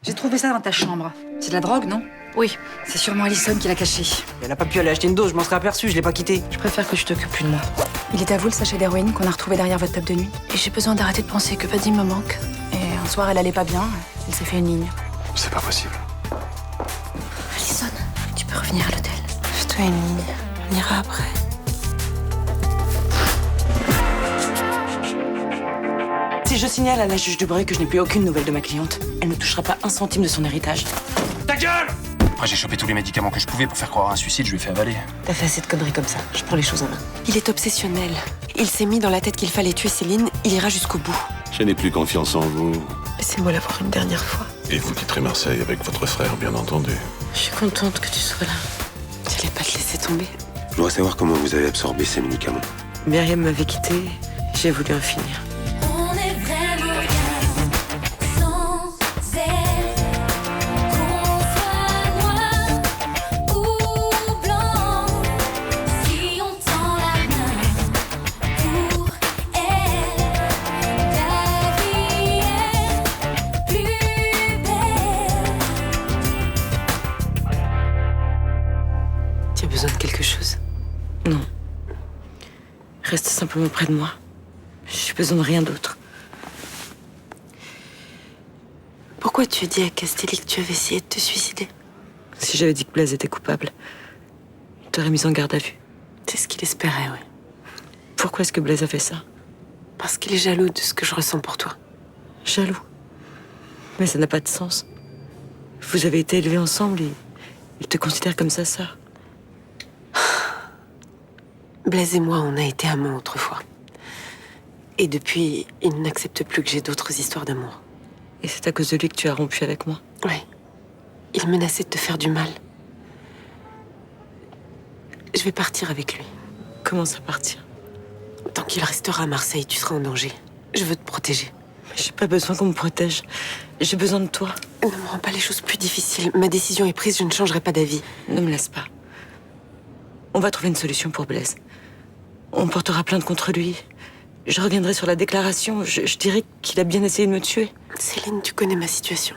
J'ai trouvé ça dans ta chambre. C'est de la drogue, non? Oui. C'est sûrement Alison qui l'a caché. Elle a pas pu aller acheter une dose, je m'en serais aperçu, je l'ai pas quitté. Je préfère que je t'occupe plus de moi. Il est à vous le sachet d'héroïne qu'on a retrouvé derrière votre table de nuit. Et j'ai besoin d'arrêter de penser que Paddy me manque. Et un soir, elle allait pas bien, elle s'est fait une ligne. C'est pas possible. Alison, tu peux revenir à l'hôtel. Fais-toi une ligne. On ira après. Si je signale à la juge Dubreuil que je n'ai plus aucune nouvelle de ma cliente, elle ne touchera pas un centime de son héritage. Ta gueule! Après, j'ai chopé tous les médicaments que je pouvais pour faire croire à un suicide, je lui ai fait avaler. T'as fait assez de conneries comme ça. Je prends les choses en main. Il est obsessionnel. Il s'est mis dans la tête qu'il fallait tuer Céline. Il ira jusqu'au bout. Je n'ai plus confiance en vous. Laissez-moi la voir une dernière fois. Et vous quitterez Marseille avec votre frère, bien entendu. Je suis contente que tu sois là. J'allais pas te laisser tomber. Je voudrais savoir comment vous avez absorbé ces médicaments. Myriam m'avait quitté. J'ai voulu en finir. On est vraiment bien sans elle. Qu'on soit noir ou blanc, si on tend la main pour elle, la vie est plus belle. Tu as besoin de quelque chose? Non. Reste simplement près de moi. J'ai besoin de rien d'autre. Pourquoi tu as dit à Castelli que tu avais essayé de te suicider? Si j'avais dit que Blaise était coupable, il t'aurait mise en garde à vue. C'est ce qu'il espérait, oui. Pourquoi est-ce que Blaise a fait ça? Parce qu'il est jaloux de ce que je ressens pour toi. Jaloux. Mais ça n'a pas de sens. Vous avez été élevés ensemble et il te considère comme sa sœur. Blaise et moi, on a été amants autrefois. Et depuis, il n'accepte plus que j'ai d'autres histoires d'amour. Et c'est à cause de lui que tu as rompu avec moi. Oui. Il menaçait de te faire du mal. Je vais partir avec lui. Comment ça partir? Tant qu'il restera à Marseille, tu seras en danger. Je veux te protéger. Mais j'ai pas besoin qu'on me protège. J'ai besoin de toi. Ne me rends pas les choses plus difficiles. Ma décision est prise, je ne changerai pas d'avis. Ne me laisse pas. On va trouver une solution pour Blaise. On portera plainte contre lui. Je reviendrai sur la déclaration. Je dirai qu'il a bien essayé de me tuer. Céline, tu connais ma situation.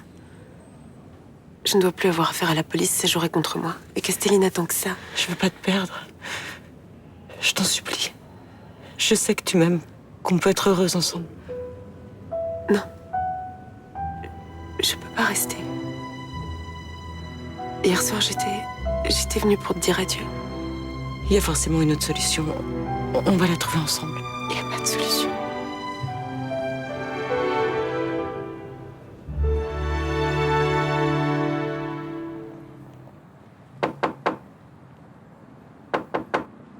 Je ne dois plus avoir affaire à la police, c'est jouerait contre moi. Et Castelline attend que ça. Je veux pas te perdre. Je t'en supplie. Je sais que tu m'aimes, qu'on peut être heureuse ensemble. Non. Je peux pas rester. Hier soir, j'étais venue pour te dire adieu. Il y a forcément une autre solution. On va la trouver ensemble. Il n'y a pas de solution.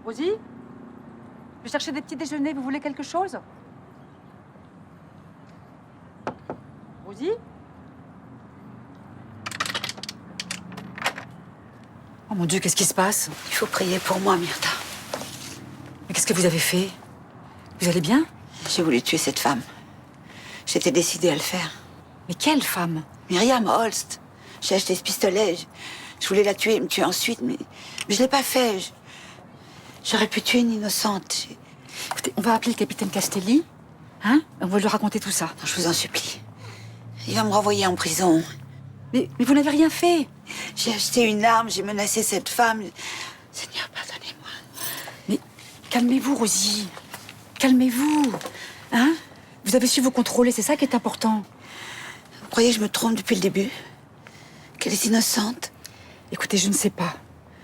Rosie? Je vais chercher des petits déjeuners. Vous voulez quelque chose? Rosie? Oh mon Dieu, qu'est-ce qui se passe? Il faut prier pour moi, Myrtha. Mais qu'est-ce que vous avez fait? Vous allez bien? J'ai voulu tuer cette femme. J'étais décidée à le faire. Mais quelle femme? Myriam Holst. J'ai acheté ce pistolet. Je voulais la tuer et me tuer ensuite, mais je l'ai pas fait. J'aurais pu tuer une innocente. Écoutez, on va appeler le capitaine Castelli. Hein? On va lui raconter tout ça. Non, je vous en supplie. Il va me renvoyer en prison. Mais vous n'avez rien fait. J'ai acheté une arme, j'ai menacé cette femme. Seigneur, pardonnez-moi. Mais calmez-vous, Rosie. Calmez-vous. Hein? Vous avez su vous contrôler, c'est ça qui est important. Vous croyez que je me trompe depuis le début? Qu'elle est innocente? Écoutez, je ne sais pas.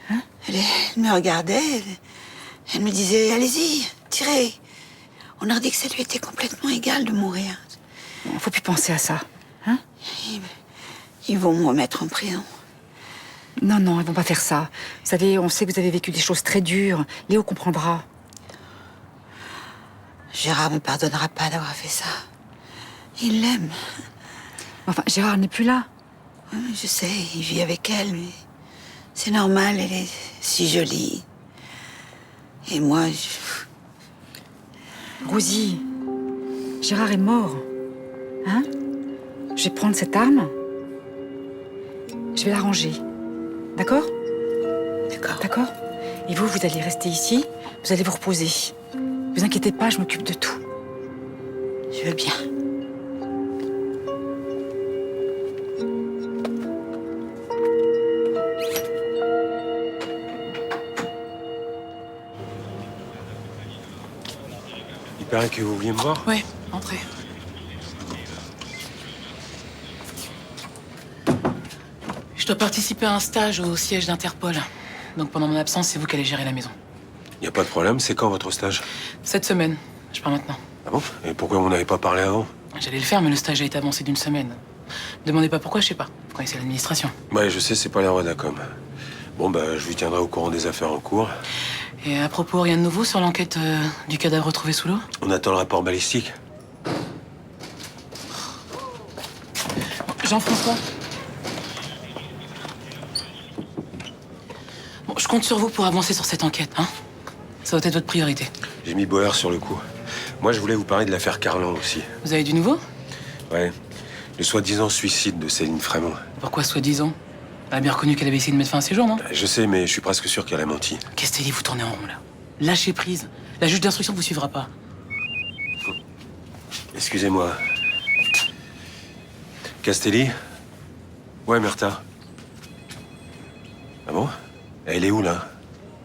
Elle me regardait, elle me disait, allez-y, tirez. On leur dit que ça lui était complètement égal de mourir. Il ne faut plus penser à ça. Hein? Ils vont me remettre en prison. Non, non, ils vont pas faire ça. Vous savez, on sait que vous avez vécu des choses très dures. Léo comprendra. Gérard me pardonnera pas d'avoir fait ça. Il l'aime. Enfin, Gérard n'est plus là. Oui, je sais, il vit avec elle, mais c'est normal, elle est si jolie. Et moi, Rosie, Gérard est mort. Hein? Je vais prendre cette arme. Je vais la ranger. D'accord? D'accord. D'accord? Et vous, vous allez rester ici. Vous allez vous reposer. Vous inquiétez pas, je m'occupe de tout. Je veux bien. paraît que vous vouliez me voir. Ouais, entrez. Je dois participer à un stage au siège d'Interpol. Donc pendant mon absence, c'est vous qui allez gérer la maison. Y a pas de problème, c'est quand votre stage? Cette semaine. Je pars maintenant. Ah bon? Et pourquoi vous n'avez pas parlé avant? J'allais le faire, mais le stage a été avancé d'une semaine. Me demandez pas pourquoi, je sais pas. Vous connaissez l'administration. Ouais, je sais, c'est pas la Rodacom. Bon, bah, je vous tiendrai au courant des affaires en cours. Et à propos, rien de nouveau sur l'enquête du cadavre retrouvé sous l'eau? On attend le rapport balistique. Jean-François? Bon, je compte sur vous pour avancer sur cette enquête, hein? Ça doit être votre priorité. J'ai mis Boer sur le coup. Moi, je voulais vous parler de l'affaire Carlan aussi. Vous avez du nouveau? Ouais. Le soi-disant suicide de Céline Frémont. Pourquoi soi-disant? Elle a bien reconnu qu'elle avait essayé de mettre fin à ses jours, non? Je sais, mais je suis presque sûr qu'elle a menti. Castelli, vous tournez en rond, là. Lâchez prise. La juge d'instruction vous suivra pas. Excusez-moi. Castelli? Ouais, Myrtha. Ah bon? Elle est où, là?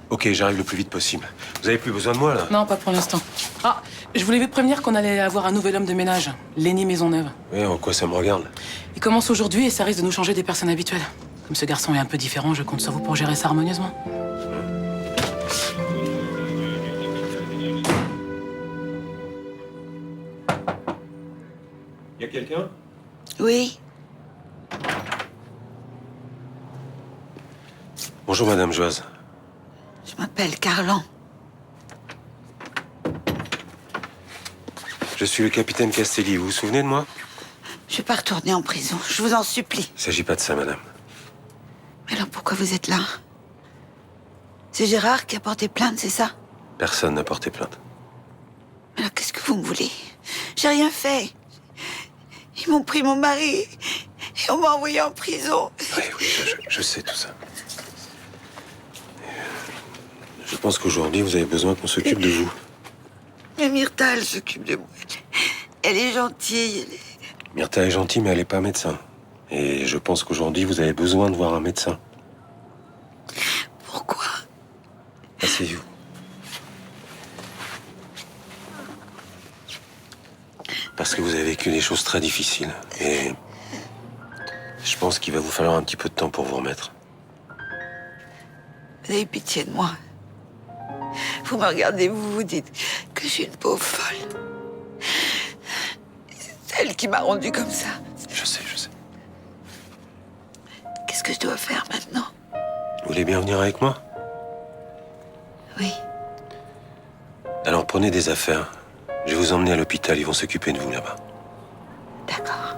Ok, j'arrive le plus vite possible. Vous avez plus besoin de moi, là? Non, pas pour l'instant. Ah, je voulais vous prévenir qu'on allait avoir un nouvel homme de ménage, Lenny Maisonneuve. Oui, en quoi ça me regarde? Il commence aujourd'hui et ça risque de nous changer des personnes habituelles. Comme ce garçon est un peu différent, je compte sur vous pour gérer ça harmonieusement. Y a quelqu'un? Oui. Bonjour, Madame Joise. Je m'appelle Carlan. Je suis le capitaine Castelli. Vous vous souvenez de moi? Je vais pas retourner en prison. Je vous en supplie. Il s'agit pas de ça, madame. Mais alors pourquoi vous êtes là? C'est Gérard qui a porté plainte, c'est ça? Personne n'a porté plainte. Alors qu'est-ce que vous me voulez? J'ai rien fait. Ils m'ont pris mon mari et on m'a envoyé en prison. Oui, oui, je sais tout ça. Je pense qu'aujourd'hui, vous avez besoin qu'on s'occupe de vous. Mais Myrtha, elle s'occupe de moi. Elle est gentille. Elle est... Myrtha est gentille, mais elle n'est pas médecin. Et je pense qu'aujourd'hui, vous avez besoin de voir un médecin. Pourquoi? Asseyez-vous. Parce que vous avez vécu des choses très difficiles. Et je pense qu'il va vous falloir un petit peu de temps pour vous remettre. Vous avez pitié de moi. Vous me regardez, vous dites que je suis une pauvre folle. C'est elle qui m'a rendue comme ça. Je sais, je sais. Qu'est-ce que je dois faire maintenant? Vous voulez bien venir avec moi? Oui. Alors prenez des affaires. Je vais vous emmener à l'hôpital, ils vont s'occuper de vous là-bas. D'accord.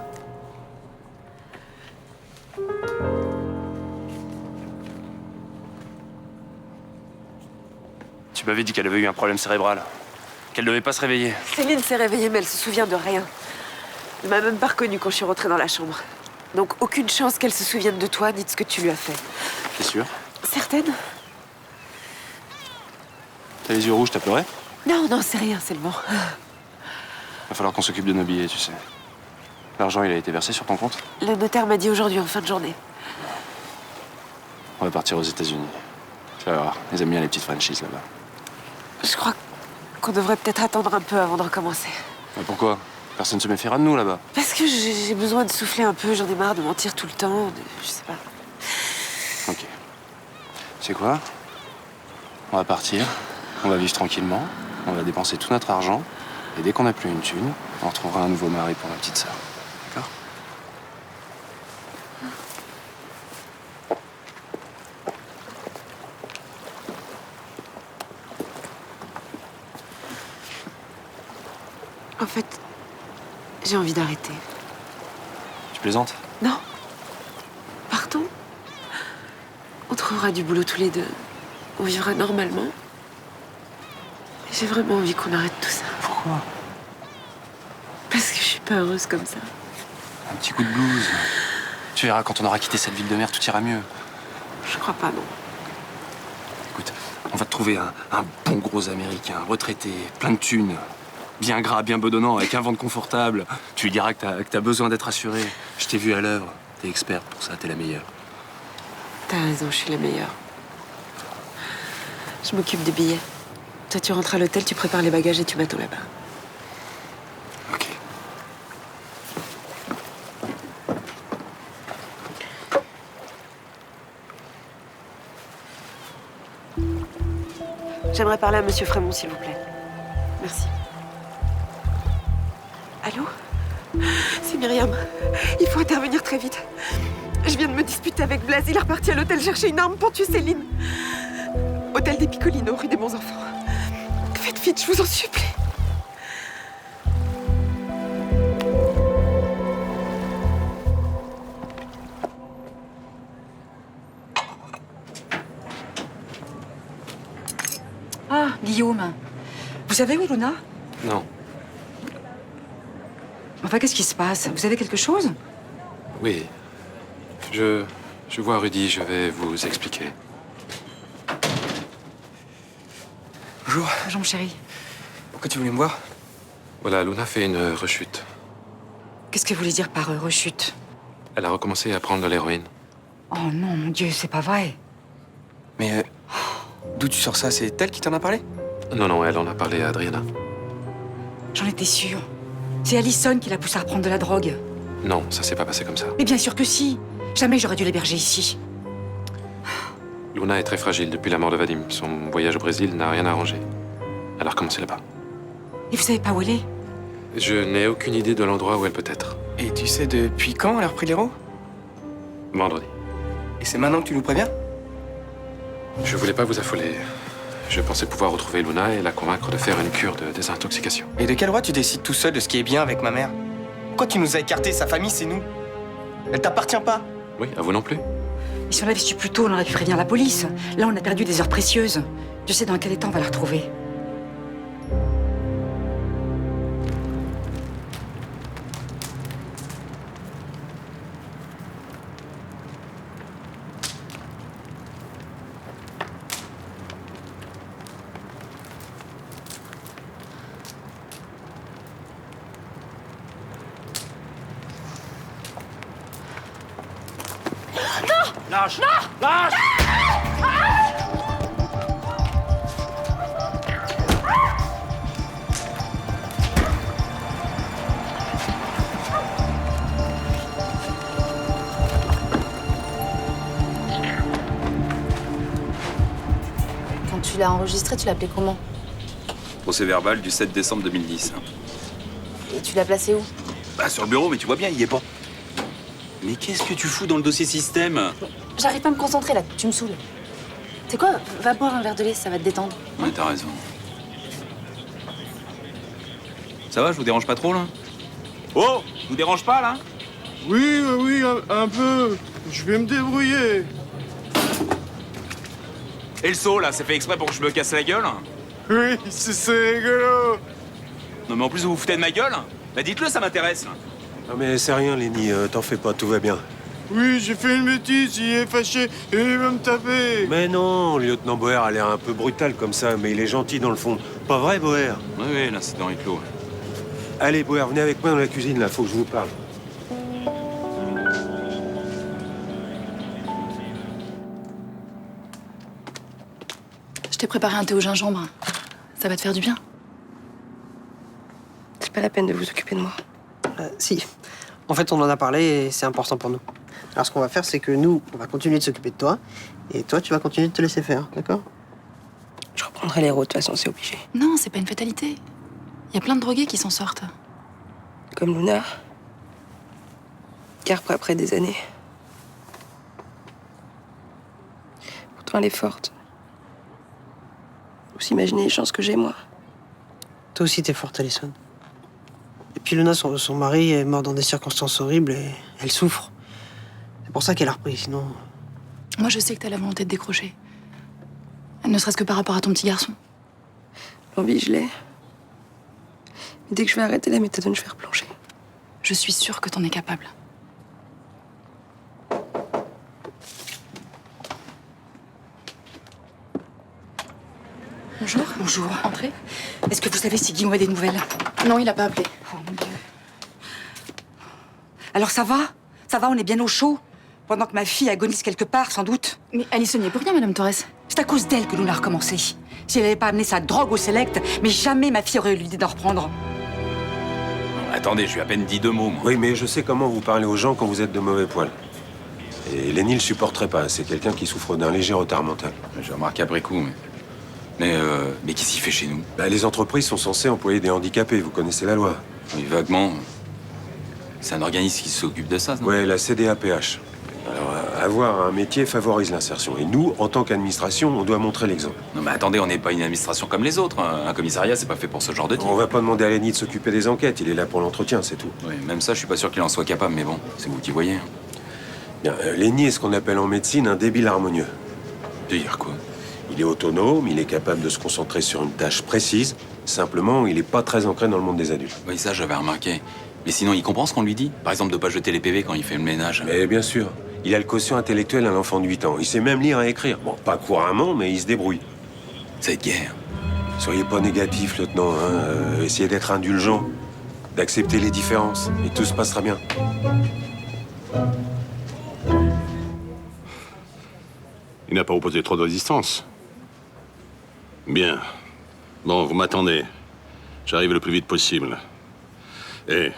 Tu m'avais dit qu'elle avait eu un problème cérébral. Qu'elle devait pas se réveiller. Céline s'est réveillée, mais elle se souvient de rien. Elle m'a même pas reconnue quand je suis rentrée dans la chambre. Donc aucune chance qu'elle se souvienne de toi ni de ce que tu lui as fait. T'es sûr? Certaine? T'as les yeux rouges, t'as pleuré? Non, non, c'est rien, c'est le vent. Va falloir qu'on s'occupe de nos billets, tu sais. L'argent, il a été versé sur ton compte? Le notaire m'a dit aujourd'hui en fin de journée. On va partir aux États-Unis. Tu vas voir, ils aiment bien les petites franchises là-bas. Je crois qu'on devrait peut-être attendre un peu avant de recommencer. Mais pourquoi? Personne se méfiera de nous là-bas. Parce que j'ai besoin de souffler un peu, j'en ai marre de mentir tout le temps, je sais pas. Ok. Tu sais quoi? On va partir, on va vivre tranquillement, on va dépenser tout notre argent, et dès qu'on n'a plus une thune, on retrouvera un nouveau mari pour ma petite sœur. D'accord? En fait, j'ai envie d'arrêter. Tu plaisantes? Non. Partons. On trouvera du boulot tous les deux. On vivra normalement. J'ai vraiment envie qu'on arrête tout ça. Pourquoi? Parce que je suis pas heureuse comme ça. Un petit coup de blues. Tu verras, quand on aura quitté cette ville de mer, tout ira mieux. Je crois pas, non. Écoute, on va te trouver un bon gros Américain, retraité, plein de thunes, bien gras, bien bedonnant, avec un ventre confortable. Tu lui diras que t'as besoin d'être assuré. Je t'ai vu à l'œuvre. T'es experte pour ça, t'es la meilleure. T'as raison, je suis la meilleure. Je m'occupe des billets. Toi, tu rentres à l'hôtel, tu prépares les bagages et tu m'attends là-bas. J'aimerais parler à Monsieur Frémont, s'il vous plaît. Merci. Allô? C'est Myriam. Il faut intervenir très vite. Je viens de me disputer avec Blaise. Il est reparti à l'hôtel chercher une arme pour tuer Céline. Hôtel des Piccolino, rue des Bons Enfants. Faites vite, je vous en supplie. Ah, Guillaume. Vous savez où est Luna? Non. Enfin, qu'est-ce qui se passe? Vous avez quelque chose? Oui. Je vois Rudy, je vais vous expliquer. Bonjour. Bonjour, mon chéri. Pourquoi tu voulais me voir? Voilà, Luna fait une rechute. Qu'est-ce que vous voulez dire par rechute? Elle a recommencé à prendre de l'héroïne. Oh non, mon Dieu, c'est pas vrai. Mais d'où tu sors ça? C'est elle qui t'en a parlé? Non, elle en a parlé à Adriana. J'en étais sûre. C'est Alison qui l'a poussée à reprendre de la drogue. Non, ça s'est pas passé comme ça. Mais bien sûr que si. Jamais j'aurais dû l'héberger ici. Luna est très fragile depuis la mort de Vadim. Son voyage au Brésil n'a rien arrangé. Elle a recommencé là-bas. Et vous savez pas où elle est? Je n'ai aucune idée de l'endroit où elle peut être. Et tu sais depuis quand elle a repris l'héros? Vendredi. Et c'est maintenant que tu nous préviens? Je voulais pas vous affoler. Je pensais pouvoir retrouver Luna et la convaincre de faire une cure de désintoxication. Et de quel droit tu décides tout seul de ce qui est bien avec ma mère? Pourquoi tu nous as écartés? Sa famille, c'est nous. Elle t'appartient pas. Oui, à vous non plus. Et si on l'avait su plus tôt, on aurait pu prévenir la police. Là, on a perdu des heures précieuses. Je sais dans quel état on va la retrouver. Lâche! Lâche! Quand tu l'as enregistré, tu l'appelais comment? Procès verbal du 7 décembre 2010. Et tu l'as placé où? Bah, sur le bureau, mais tu vois bien, il y est pas. Mais qu'est-ce que tu fous dans le dossier système? J'arrive pas à me concentrer là, tu me saoules. C'est quoi? Va boire un verre de lait, ça va te détendre. Ouais, t'as raison. Ça va, je vous dérange pas trop, là? Oh! Je vous dérange pas, là? Oui, un peu. Je vais me débrouiller. Et le saut, là, c'est fait exprès pour que je me casse la gueule? Oui, c'est rigolo. Non, mais en plus, vous vous foutez de ma gueule? Bah, dites-le, ça m'intéresse, là. Non mais c'est rien, Lenny, t'en fais pas, tout va bien. Oui, j'ai fait une bêtise, il est fâché et il va me taper. Mais non, le lieutenant Boer a l'air un peu brutal comme ça, mais il est gentil dans le fond. Pas vrai, Boer? Oui, là, c'est dans les clos. Allez, Boer, venez avec moi dans la cuisine, là, faut que je vous parle. Je t'ai préparé un thé au gingembre. Ça va te faire du bien. C'est pas la peine de vous occuper de moi. Si. En fait, on en a parlé et c'est important pour nous. Alors, ce qu'on va faire, c'est que nous, on va continuer de s'occuper de toi. Et toi, tu vas continuer de te laisser faire, d'accord? Je reprendrai les routes, de toute façon, c'est obligé. Non, c'est pas une fatalité. Il y a plein de drogués qui s'en sortent. Comme Luna. Car après des années. Pourtant, elle est forte. Vous imaginez les chances que j'ai, moi? Toi aussi, t'es forte, Alison. Et puis Luna, son mari est mort dans des circonstances horribles et elle souffre. C'est pour ça qu'elle a repris, sinon... Moi, je sais que t'as la volonté de décrocher. Ne serait-ce que par rapport à ton petit garçon. L'envie, je l'ai. Mais dès que je vais arrêter la méthadone, je vais replonger. Je suis sûre que t'en es capable. Bonjour. Bonjour. Entrez. Est-ce que vous savez si Guillaume a des nouvelles? Non, il a pas appelé. Oh mon Dieu. Alors ça va? Ça va, on est bien au chaud? Pendant que ma fille agonise quelque part, sans doute. Mais Alison n'y est pour rien, Madame Torres. C'est à cause d'elle que Luna a recommencé. Si elle n'avait pas amené sa drogue au Select, mais jamais ma fille aurait eu l'idée d'en reprendre. Attendez, je lui ai à peine dit 2 mots, moi. Oui, mais je sais comment vous parlez aux gens quand vous êtes de mauvais poil. Et Lenny le supporterait pas, c'est quelqu'un qui souffre d'un léger retard mental. J'ai remarqué après coup, mais... Mais qu'est-ce qu'il fait chez nous? Bah, les entreprises sont censées employer des handicapés, vous connaissez la loi. Oui, vaguement. C'est un organisme qui s'occupe de ça, non? Ouais, la CDAPH. Alors, avoir un métier favorise l'insertion. Et nous, en tant qu'administration, on doit montrer l'exemple. Non, mais attendez, on n'est pas une administration comme les autres. Un commissariat, c'est pas fait pour ce genre de type. On va pas demander à Lenny de s'occuper des enquêtes, il est là pour l'entretien, c'est tout. Oui, même ça, je suis pas sûr qu'il en soit capable, mais bon, c'est vous qui voyez. Bien, Lenny est ce qu'on appelle en médecine un débile harmonieux. De dire quoi? Il est autonome, il est capable de se concentrer sur une tâche précise. Simplement, il est pas très ancré dans le monde des adultes. Oui, ça, j'avais remarqué. Mais sinon, il comprend ce qu'on lui dit? Par exemple, de pas jeter les PV quand il fait le ménage. Mais bien sûr. Il a le quotient intellectuel d'un enfant de 8 ans. Il sait même lire et écrire. Bon, pas couramment, mais il se débrouille. Cette guerre. Soyez pas négatif, lieutenant. Essayez d'être indulgent, d'accepter les différences, et tout se passera bien. Il n'a pas opposé trop de résistance. Bien. Bon, vous m'attendez. J'arrive le plus vite possible. Et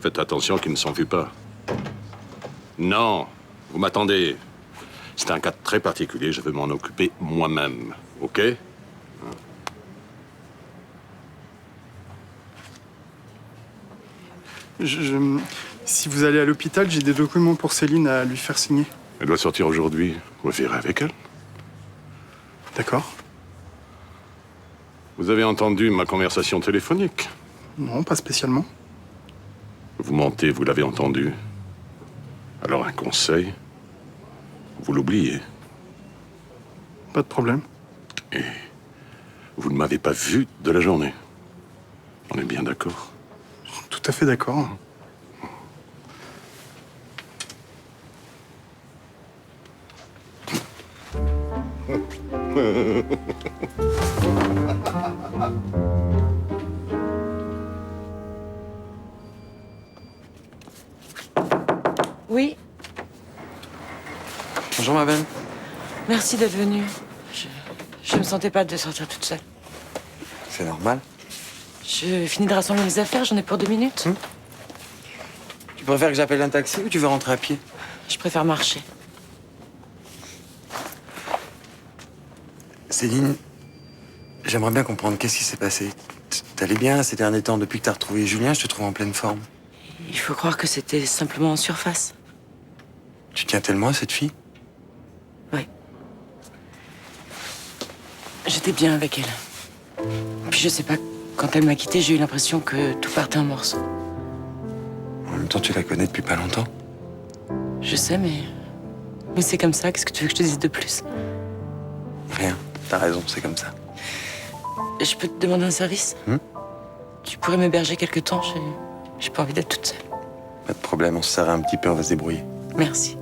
faites attention qu'il ne s'enfuit pas. Non, vous m'attendez. C'est un cas très particulier, je vais m'en occuper moi-même. OK? Si vous allez à l'hôpital, j'ai des documents pour Céline à lui faire signer. Elle doit sortir aujourd'hui. Vous verrez avec elle. D'accord. Vous avez entendu ma conversation téléphonique? Non, pas spécialement. Vous mentez, vous l'avez entendu. Alors un conseil, vous l'oubliez. Pas de problème. Et vous ne m'avez pas vu de la journée. On est bien d'accord? Tout à fait d'accord. Oui, Bonjour, ma belle. merci d'être venue. Je me sentais pas de sortir toute seule. C'est normal. Je finis de rassembler mes affaires, j'en ai pour 2 minutes. Tu préfères que j'appelle un taxi ou tu veux rentrer à pied? Je préfère marcher. Céline, j'aimerais bien comprendre qu'est-ce qui s'est passé. T'allais bien ces derniers temps? Depuis que t'as retrouvé Julien, je te trouve en pleine forme. Il faut croire que c'était simplement en surface. Tu tiens tellement à cette fille? Oui. J'étais bien avec elle. Puis je sais pas, quand elle m'a quitté, j'ai eu l'impression que tout partait en morceaux. En même temps, tu la connais depuis pas longtemps. Je sais, mais c'est comme ça. Qu'est-ce que tu veux que je te dise de plus? Rien. T'as raison, c'est comme ça. Je peux te demander un service? Tu pourrais m'héberger quelque temps? J'ai pas envie d'être toute seule. Pas de problème, on se serre un petit peu, on va se débrouiller. Merci.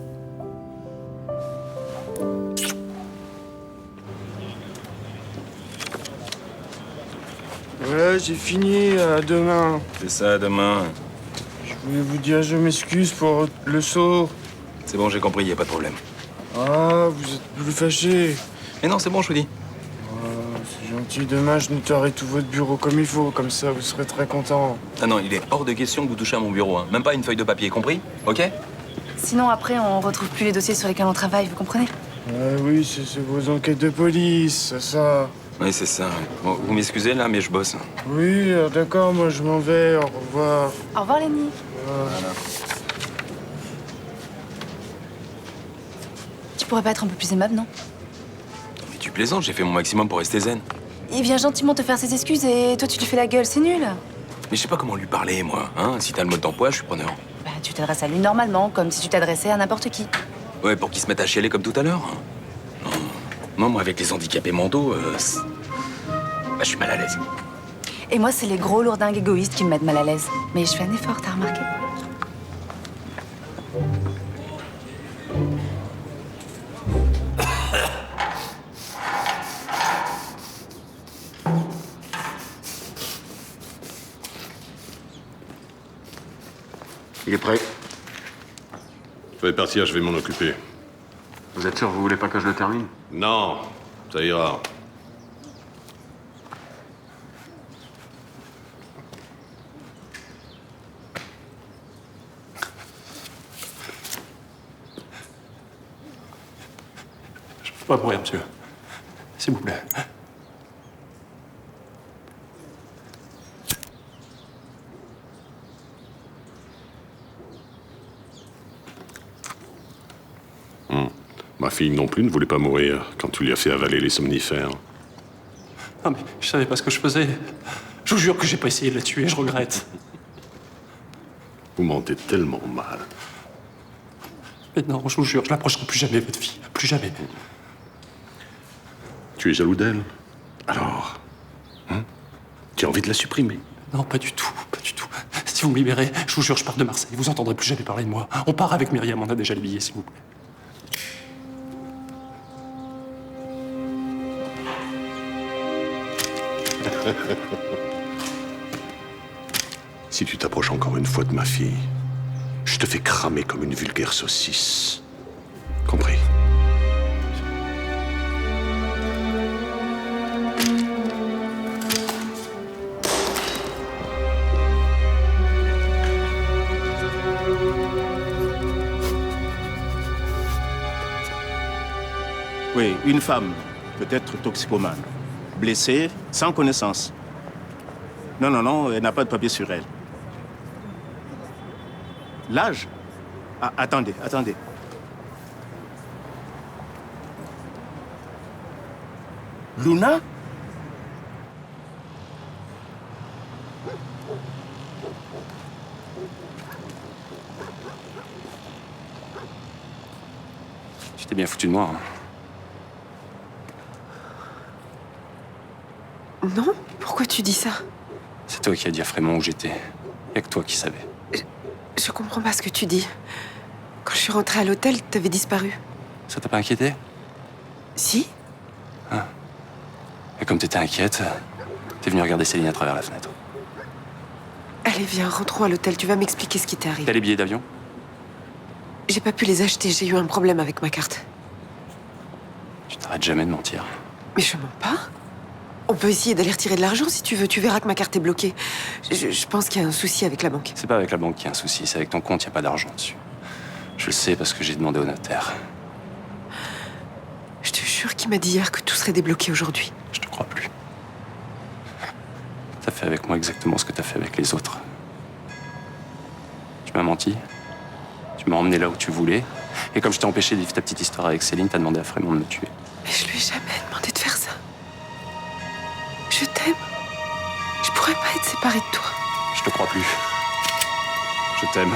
Ouais, j'ai fini. À demain. C'est ça, demain. Je voulais vous dire, je m'excuse pour le saut. C'est bon, j'ai compris, y a pas de problème. Ah, vous êtes plus fâché. Mais non, c'est bon, je vous dis. C'est gentil. Demain, je nettoierai tout votre bureau comme il faut. Comme ça, vous serez très content. Ah non, il est hors de question que vous touchez à mon bureau, hein. Même pas une feuille de papier, compris? Ok? Sinon, après, on retrouve plus les dossiers sur lesquels on travaille, vous comprenez? Oui, c'est vos enquêtes de police, c'est ça. Oui, c'est ça. Bon, vous m'excusez là, mais je bosse. Oui, d'accord, moi je m'en vais. Au revoir. Au revoir, Lenny. Tu pourrais pas être un peu plus aimable, non? Mais tu plaisantes, j'ai fait mon maximum pour rester zen. Il vient gentiment te faire ses excuses et toi, tu lui fais la gueule, c'est nul. Mais je sais pas comment lui parler, moi. Hein? Si t'as le mode d'emploi, je suis preneur. Bah, tu t'adresses à lui normalement, comme si tu t'adressais à n'importe qui. Ouais, pour qu'il se mette à chialer comme tout à l'heure. Non, moi, avec les handicapés mentaux, je suis mal à l'aise. Et moi, c'est les gros lourdingues égoïstes qui me mettent mal à l'aise. Mais je fais un effort, t'as remarqué? Il est prêt? Vous pouvez partir, je vais m'en occuper. Vous êtes sûr, vous voulez pas que je le termine? Non, ça ira. Je peux pas mourir, monsieur. S'il vous plaît. Ma fille non plus ne voulait pas mourir quand tu lui as fait avaler les somnifères. Non mais je savais pas ce que je faisais. Je vous jure que j'ai pas essayé de la tuer, je regrette. Vous mentez tellement mal. Mais non, je vous jure, je l'approcherai plus jamais, votre fille. Plus jamais. Tu es jaloux d'elle? Alors, tu as envie de la supprimer? Non, pas du tout, pas du tout. Si vous me libérez, je vous jure, je pars de Marseille. Vous entendrez plus jamais parler de moi. On part avec Myriam, on a déjà les billets, s'il vous plaît. Si tu t'approches encore une fois de ma fille, je te fais cramer comme une vulgaire saucisse. Compris? Oui, une femme, peut-être toxicomane, blessée, sans connaissance. Non, elle n'a pas de papier sur elle. L'âge? Ah, attendez. Luna? Tu t'es bien foutu de moi, hein. Non? Pourquoi tu dis ça? C'est toi qui as dit à Frémont où j'étais. Y'a que toi qui savais. Je comprends pas ce que tu dis. Quand je suis rentrée à l'hôtel, t'avais disparu. Ça t'a pas inquiété? Si? Et comme t'étais inquiète, t'es venue regarder Céline à travers la fenêtre. Allez, viens, rentrons à l'hôtel. Tu vas m'expliquer ce qui t'est arrivé. T'as les billets d'avion? J'ai pas pu les acheter. J'ai eu un problème avec ma carte. Tu t'arrêtes jamais de mentir. Mais je mens pas. On peut essayer d'aller retirer de l'argent si tu veux. Tu verras que ma carte est bloquée. Je pense qu'il y a un souci avec la banque. C'est pas avec la banque qu'il y a un souci, c'est avec ton compte, il n'y a pas d'argent dessus. Je le sais parce que j'ai demandé au notaire. Je te jure qu'il m'a dit hier que tout serait débloqué aujourd'hui. Je te crois plus. T'as fait avec moi exactement ce que t'as fait avec les autres. Tu m'as menti. Tu m'as emmené là où tu voulais. Et comme je t'ai empêché de vivre ta petite histoire avec Céline, t'as demandé à Frémont de me tuer. Mais je lui ai jamais demandé de faire ça. Je t'aime. Je pourrais pas être séparée de toi. Je te crois plus. Je t'aime.